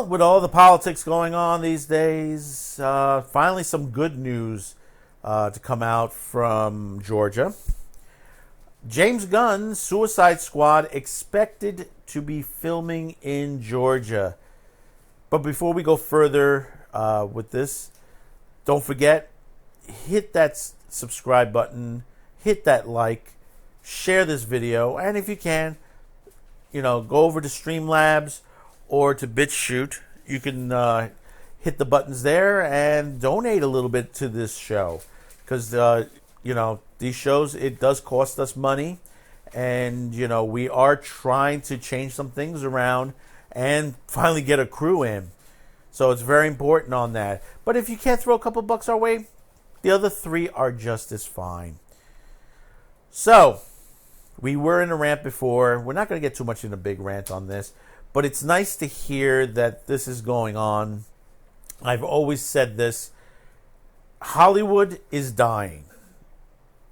Well, with all the politics going on these days, finally some good news to come out from Georgia. James Gunn's Suicide Squad expected to be filming in Georgia. But before we go further with this, don't forget, hit that subscribe button, hit that like, share this video, and if you can, go over to Streamlabs or to BitChute. You can hit the buttons there and donate a little bit to this show. Because, these shows, it does cost us money. And, we are trying to change some things around and finally get a crew in. So it's very important on that. But if you can't throw a couple bucks our way, the other three are just as fine. So, we were in a rant before. We're not going to get too much in a big rant on this. But it's nice to hear that this is going on. I've always said this. Hollywood is dying.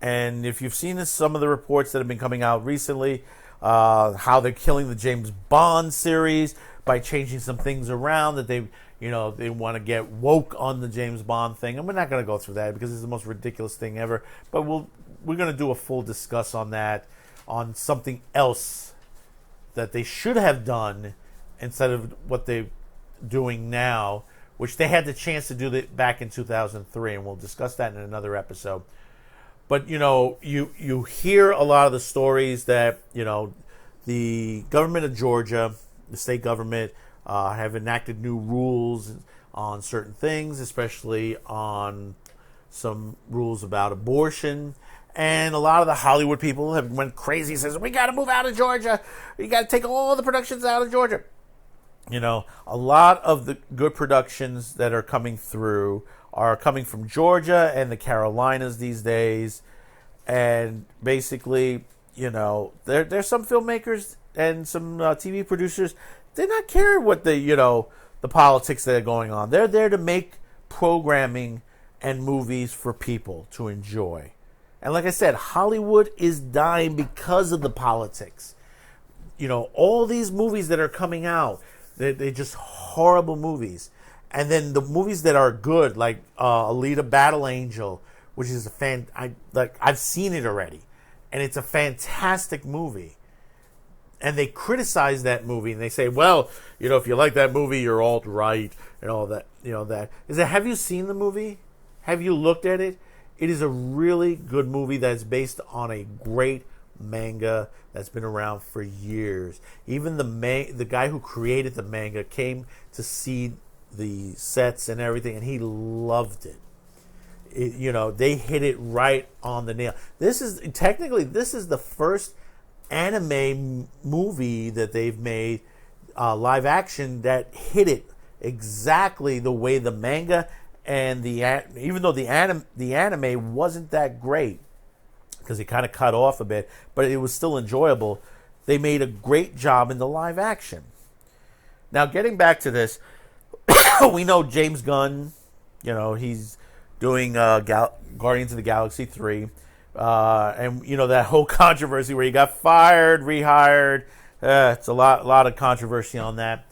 And if you've seen some of the reports that have been coming out recently, how they're killing the James Bond series by changing some things around, that they want to get woke on the James Bond thing. And we're not going to go through that because it's the most ridiculous thing ever. But we're going to do a full discuss on that, on something else that they should have done instead of what they're doing now, which they had the chance to do that back in 2003, and we'll discuss that in another episode. But, you hear a lot of the stories that, the government of Georgia, the state government, have enacted new rules on certain things, especially on some rules about abortion. And a lot of the Hollywood people have went crazy, says, we got to move out of Georgia. We got to take all the productions out of Georgia. A lot of the good productions that are coming through are coming from Georgia and the Carolinas these days. And basically, there's some filmmakers and some TV producers, they're not caring what the politics that are going on. They're there to make programming and movies for people to enjoy. And like I said, Hollywood is dying because of the politics. All these movies that are coming out, they're just horrible movies. And then the movies that are good, like Alita Battle Angel, which is I've seen it already, and it's a fantastic movie. And they criticize that movie, and they say, well, if you like that movie, you're alt-right, and all that, that. Have you seen the movie? Have you looked at it? It is a really good movie that's based on a great manga that's been around for years. Even the guy who created the manga came to see the sets and everything, and he loved it. They hit it right on the nail. This is the first anime movie that they've made live action that hit it exactly the way the manga and even though the anime wasn't that great because it kind of cut off a bit, but it was still enjoyable. They made a great job in the live action. Now, getting back to this, we know James Gunn, he's doing Guardians of the Galaxy 3. And, that whole controversy where he got fired, rehired. It's a lot of controversy on that.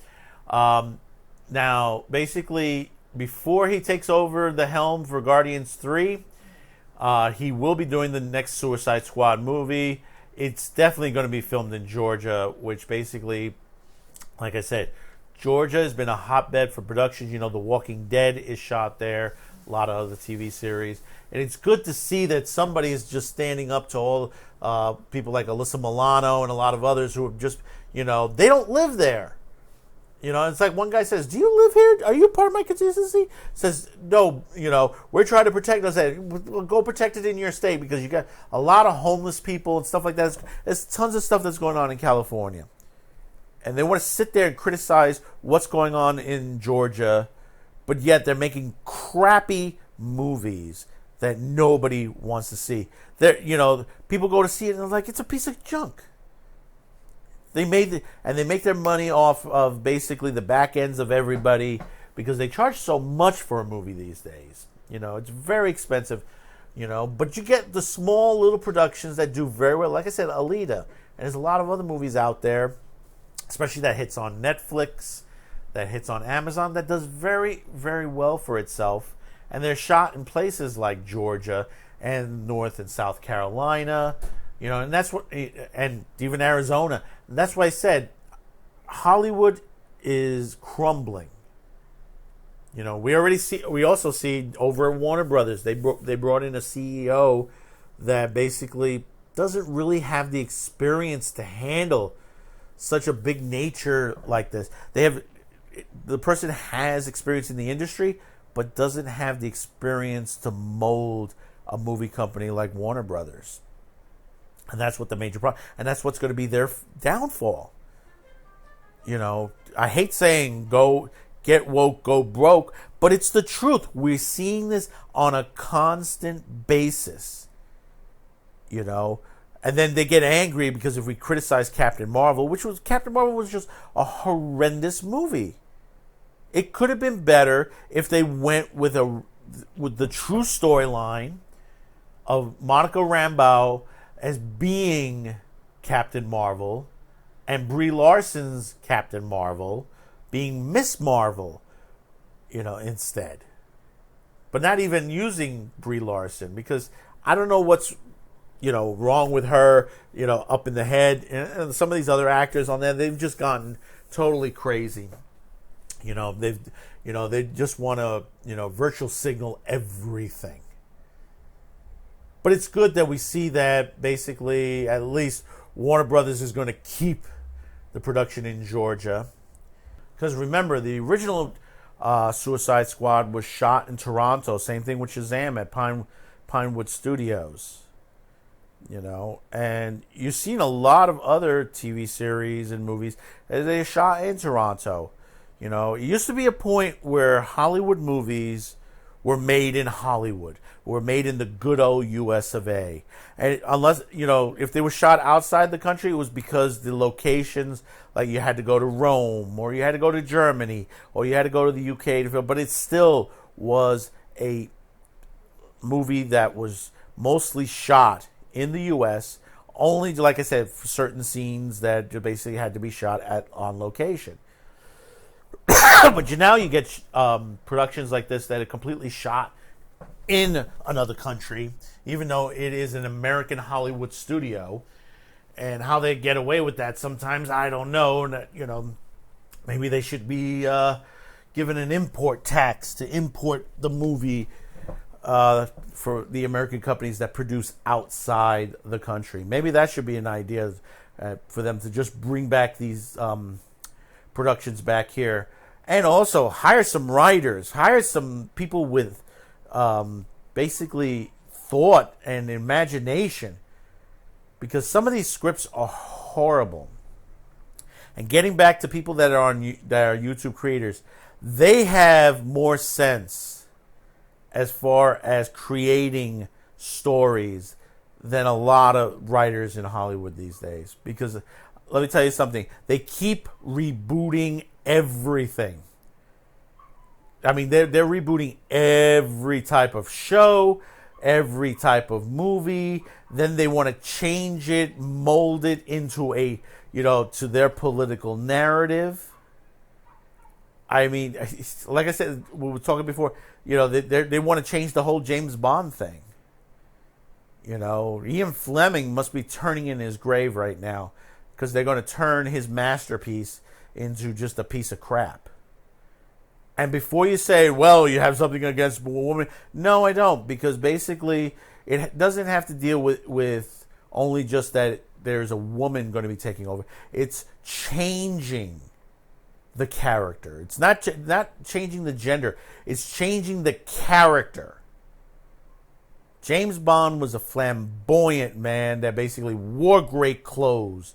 Now, basically, before he takes over the helm for Guardians 3, he will be doing the next Suicide Squad movie. It's definitely going to be filmed in Georgia, which basically, like I said, Georgia has been a hotbed for productions. The Walking Dead is shot there, a lot of other TV series. And it's good to see that somebody is just standing up to all people like Alyssa Milano and a lot of others who have just, they don't live there. It's like one guy says, do you live here? Are you part of my constituency? Says, no, we're trying to protect us. Well, go protect it in your state because you got a lot of homeless people and stuff like that. There's tons of stuff that's going on in California. And they want to sit there and criticize what's going on in Georgia, but yet they're making crappy movies that nobody wants to see. People go to see it and they're like, it's a piece of junk. They make their money off of basically the back ends of everybody because they charge so much for a movie these days. It's very expensive, but you get the small little productions that do very well. Like I said, Alita. And there's a lot of other movies out there, especially that hits on Netflix, that hits on Amazon that does very, very well for itself. And they're shot in places like Georgia and North and South Carolina, and that's what, and even Arizona. And that's why I said Hollywood is crumbling. We also see over at Warner Brothers, they brought in a CEO that basically doesn't really have the experience to handle such a big nature like this. The person has experience in the industry, but doesn't have the experience to mold a movie company like Warner Brothers. And that's what the major problem, and that's what's going to be their downfall. I hate saying go get woke, go broke, but it's the truth. We're seeing this on a constant basis. And then they get angry because if we criticize Captain Marvel, Captain Marvel was just a horrendous movie. It could have been better if they went with the true storyline of Monica Rambeau as being Captain Marvel and Brie Larson's Captain Marvel being Miss Marvel, instead. But not even using Brie Larson, because I don't know what's wrong with her, up in the head. And some of these other actors on there, they've just gotten totally crazy. They just want to, virtual signal everything. But it's good that we see that basically at least Warner Brothers is going to keep the production in Georgia. Because remember, the original Suicide Squad was shot in Toronto. Same thing with Shazam at Pinewood Studios. And you've seen a lot of other TV series and movies that they shot in Toronto. It used to be a point where Hollywood movies were made in Hollywood, were made in the good old US of A. And unless, if they were shot outside the country, it was because the locations, like you had to go to Rome, or you had to go to Germany, or you had to go to the UK to film. But it still was a movie that was mostly shot in the US, only, like I said, for certain scenes that basically had to be shot on location. But now you get productions like this that are completely shot in another country, even though it is an American Hollywood studio. And how they get away with that sometimes, I don't know. Maybe they should be given an import tax to import the movie for the American companies that produce outside the country. Maybe that should be an idea for them to just bring back these productions back here. And also hire some writers, hire some people with basically thought and imagination. Because some of these scripts are horrible. And getting back to people that are YouTube creators, they have more sense as far as creating stories than a lot of writers in Hollywood these days. Because let me tell you something, they keep rebooting everything. I mean, they're rebooting every type of show, every type of movie. Then they want to change it, mold it into to their political narrative. I mean, like I said, we were talking before, they want to change the whole James Bond thing. Ian Fleming must be turning in his grave right now, because they're going to turn his masterpiece into just a piece of crap. And before you say, well, you have something against a woman, no, I don't, because basically it doesn't have to deal with only just that there's a woman going to be taking over. It's changing the character. It's not changing the gender. It's changing the character. James Bond was a flamboyant man that basically wore great clothes,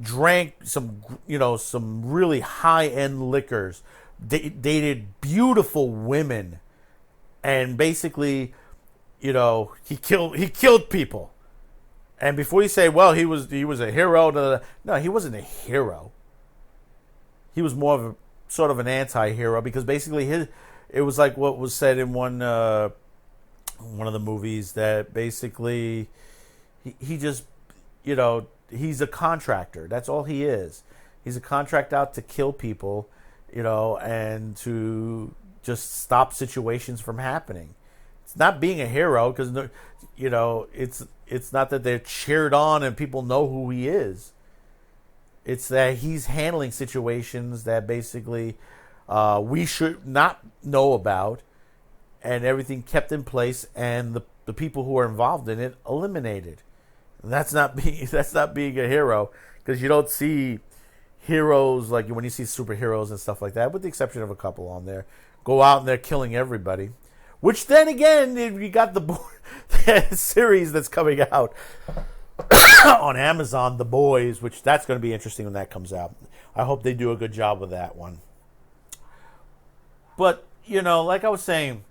drank some really high-end liquors, dated beautiful women, and basically, he killed people. And before you say, well, he was a hero, no, he wasn't a hero. He was more of a sort of an anti-hero, because basically it was like what was said in one of the movies, that basically he just, he's a contractor. That's all he is. He's a contract out to kill people and to just stop situations from happening. It's not being a hero because, it's not that they're cheered on and people know who he is. It's that he's handling situations that basically we should not know about, and everything kept in place, and the people who are involved in it eliminated. And that's not being a hero, because you don't see heroes like when you see superheroes and stuff like that, with the exception of a couple on there, go out and they're killing everybody. Which then again, you got the series that's coming out on Amazon, The Boys, which that's going to be interesting when that comes out. I hope they do a good job with that one. But, like I was saying,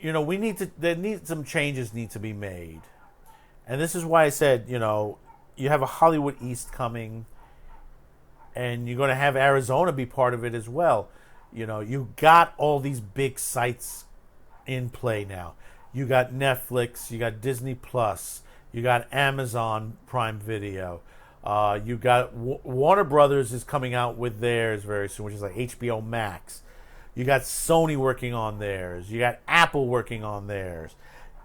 some changes need to be made. And this is why I said, you have a Hollywood East coming, and you're going to have Arizona be part of it as well. You got all these big sites in play now. You got Netflix, you got Disney Plus, you got Amazon Prime Video. You got Warner Brothers is coming out with theirs very soon, which is like HBO Max. You got Sony working on theirs. You got Apple working on theirs.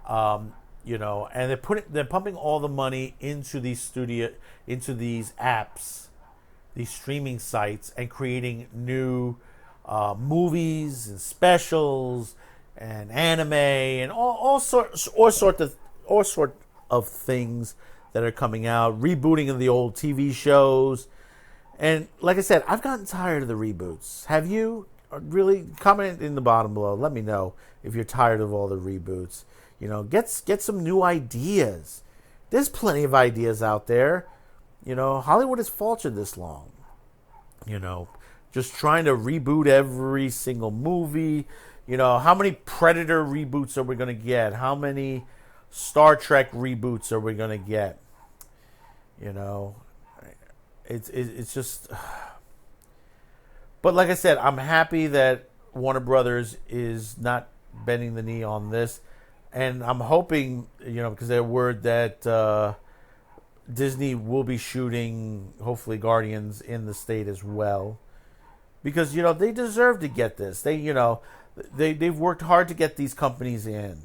And they're pumping all the money into these apps, these streaming sites, and creating new movies and specials and anime and all sorts of things that are coming out, rebooting of the old TV shows. And like I said, I've gotten tired of the reboots. Have you? Really? Comment in the bottom below. Let me know if you're tired of all the reboots. Get some new ideas. There's plenty of ideas out there. Hollywood has faltered this long. Just trying to reboot every single movie. How many Predator reboots are we going to get? How many Star Trek reboots are we going to get? It's just. But like I said, I'm happy that Warner Brothers is not bending the knee on this, and I'm hoping, because they're word that Disney will be shooting, hopefully, Guardians in the state as well, because they deserve to get this. They've worked hard to get these companies in,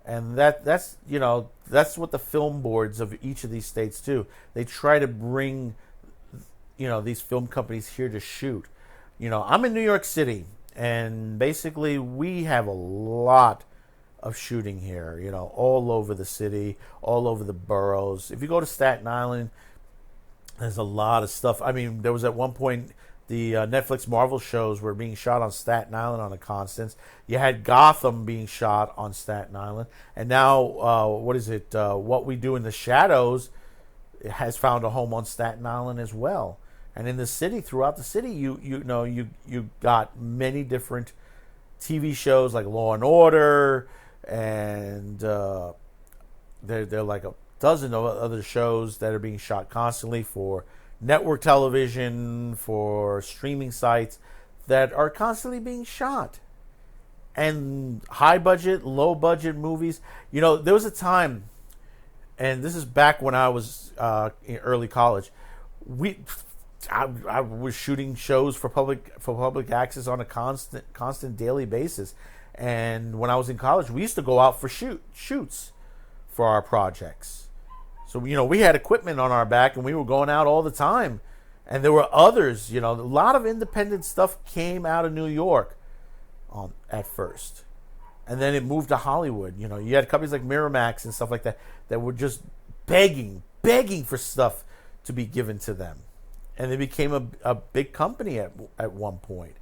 and that's what the film boards of each of these states do. They try to bring these film companies here to shoot. I'm in New York City, and basically we have a lot of shooting here, all over the city, all over the boroughs. If you go to Staten Island, there's a lot of stuff. I mean, there was at one point the Netflix Marvel shows were being shot on Staten Island on a constant. You had Gotham being shot on Staten Island, and now What We Do in the Shadows has found a home on Staten Island as well. And in the city, throughout the city, you got many different TV shows like Law and Order, and they're like a dozen of other shows that are being shot constantly for network television, for streaming sites that are constantly being shot. And high budget, low budget movies. There was a time, and this is back when I was in early college. I was shooting shows for public access on a constant daily basis, and when I was in college, we used to go out for shoots for our projects. So we had equipment on our back, and we were going out all the time. And there were others. A lot of independent stuff came out of New York at first, and then it moved to Hollywood. You had companies like Miramax and stuff like that were just begging for stuff to be given to them. And they became a big company at one point,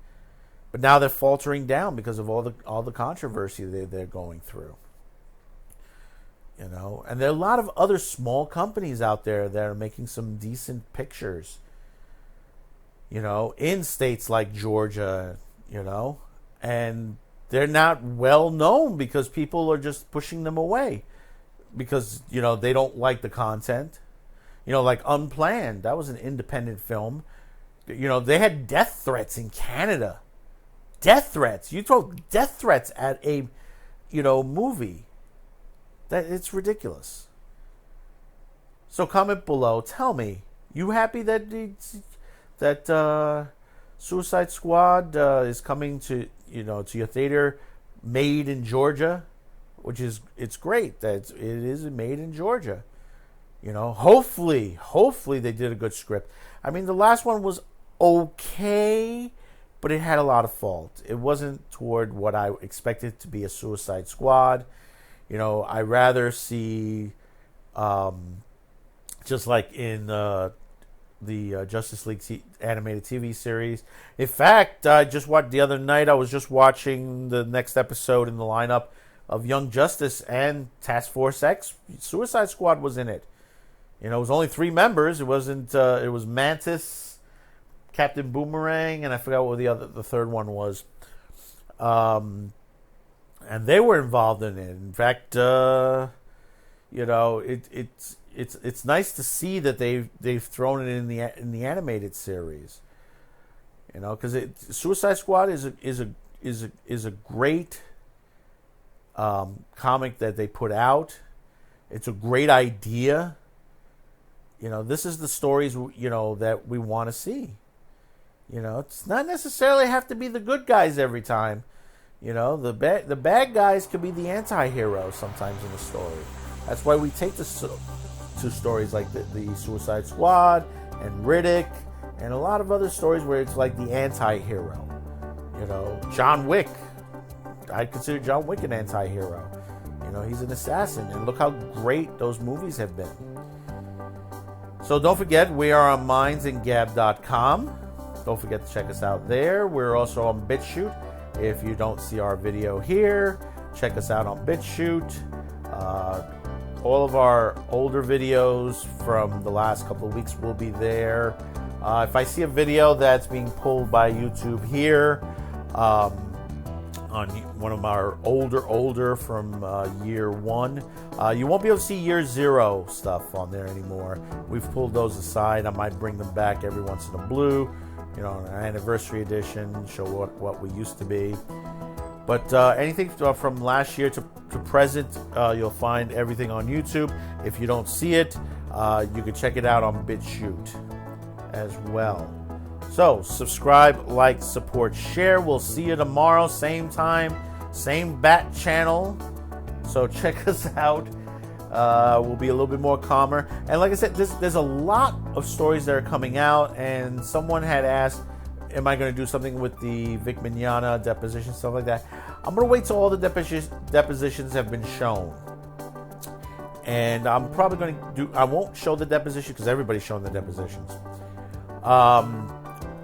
but now they're faltering down because of all the controversy they're going through. And there are a lot of other small companies out there that are making some decent pictures. In states like Georgia, and they're not well known because people are just pushing them away because they don't like the content. Like Unplanned, that was an independent film. They had death threats in Canada. Death threats. You throw death threats at a, movie. It's ridiculous. So comment below. Tell me, you happy that that Suicide Squad is coming to your theater, made in Georgia, it's great that it is made in Georgia. Hopefully they did a good script. I mean, the last one was okay, but it had a lot of fault. It wasn't toward what I expected to be a Suicide Squad. I rather see, just like in the Justice League animated TV series. In fact, the other night, I was just watching the next episode in the lineup of Young Justice and Task Force X. Suicide Squad was in it. It was only 3 members. It wasn't. It was Mantis, Captain Boomerang, and I forgot what the third one was. And they were involved in it. In fact, it's nice to see that they've thrown it in the animated series. Because Suicide Squad is a great comic that they put out. It's a great idea. This is the stories that we want to see. It's not necessarily have to be the good guys every time. The bad guys could be the anti-hero sometimes in the story. That's why we take the two stories like the Suicide Squad and Riddick and a lot of other stories where it's like the anti-hero. John Wick. I consider John Wick an anti-hero. He's an assassin, and look how great those movies have been. So don't forget, we are on mindsandgab.com. Don't forget to check us out there. We're also on BitChute. If you don't see our video here, check us out on BitChute. All of our older videos from the last couple of weeks will be there. If I see a video that's being pulled by YouTube here, on one of our older from year 1, you won't be able to see year 0 stuff on there anymore. We've pulled those aside. I might bring them back every once in a blue, an anniversary edition, show what we used to be. But anything from last year to present, you'll find everything on YouTube. If you don't see it, you can check it out on BitChute as well. So, subscribe, like, support, share. We'll see you tomorrow, same time, same bat channel. So check us out. We'll be a little bit more calmer. And like I said, there's a lot of stories that are coming out. And someone had asked, am I going to do something with the Vic Mignogna deposition, stuff like that? I'm going to wait till all the depositions have been shown. And I'm probably going to I won't show the deposition because everybody's showing the depositions.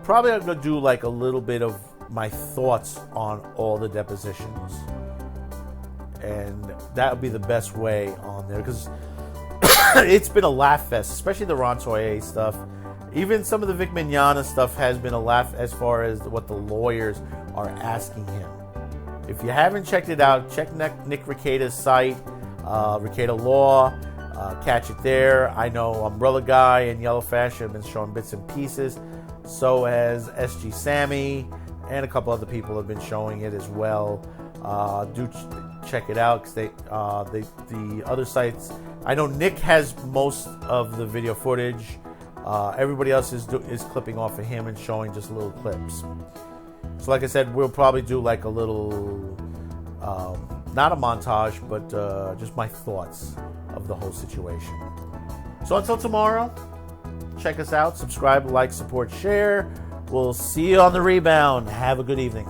Probably I'm going to do like a little bit of my thoughts on all the depositions. And that would be the best way on there because it's been a laugh fest, especially the Ron Toye stuff. Even some of the Vic Mignogna stuff has been a laugh as far as what the lawyers are asking him. If you haven't checked it out, check Nick Recada's site, Recada Law. Catch it there. I know Umbrella Guy and Yellow Fashion have been showing bits and pieces. So has SG Sammy and a couple other people have been showing it as well. Do check it out because the other sites. I know Nick has most of the video footage. Everybody else is clipping off of him and showing just little clips. So like I said, we'll probably do like a little, not a montage, but just my thoughts of the whole situation. So until tomorrow, check us out. Subscribe, like, support, share. We'll see you on the rebound. Have a good evening.